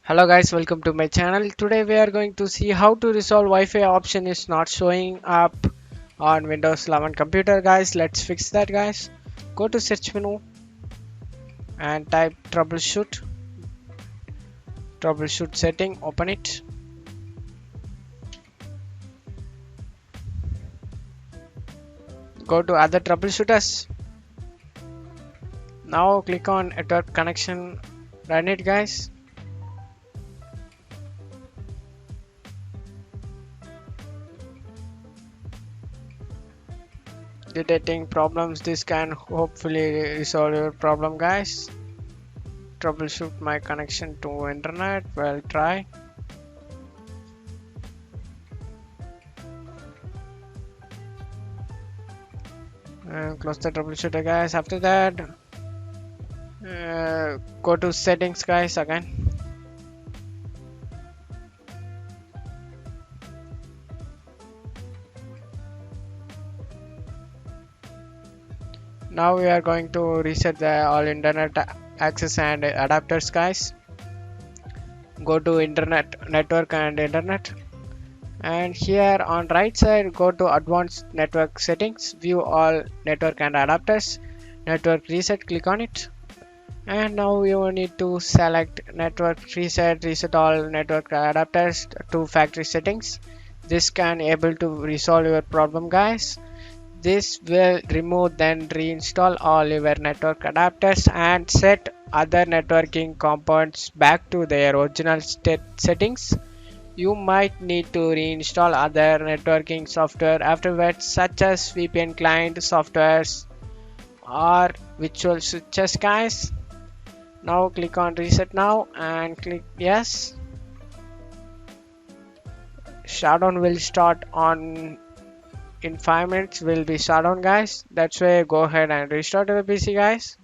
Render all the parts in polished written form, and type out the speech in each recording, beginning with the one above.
Hello guys, welcome to my channel. Today we are going to see how to resolve Wi-Fi option is not showing up on Windows 11 computer guys. Let's fix that guys. Go to search menu and type troubleshoot setting, open it. Go to other troubleshooters. Now click on network connection, run it guys. Detecting problems, this can hopefully resolve your problem guys. Troubleshoot my connection to internet, well try. Close the troubleshooter guys. After that go to settings guys again. Now we are going to reset the all internet access and adapters guys. Go to internet network and internet, and here on right side go to advanced network settings, view all network and adapters, network reset, click on it. And now you need to select network reset all network adapters to factory settings. This can able to resolve your problem guys. This will remove then reinstall all your network adapters and set other networking components back to their original state settings. You might need to reinstall other networking software afterwards, such as VPN client softwares or virtual switches guys. Now click on reset now and click yes. Shutdown will start on in 5 minutes, will be shut down guys. That's why go ahead and restart the PC guys.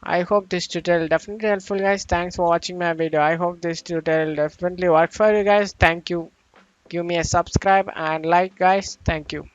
I hope this tutorial definitely helpful guys. Thanks for watching my video. I hope this tutorial definitely worked for you guys. Thank you. Give me a subscribe and like guys. Thank you.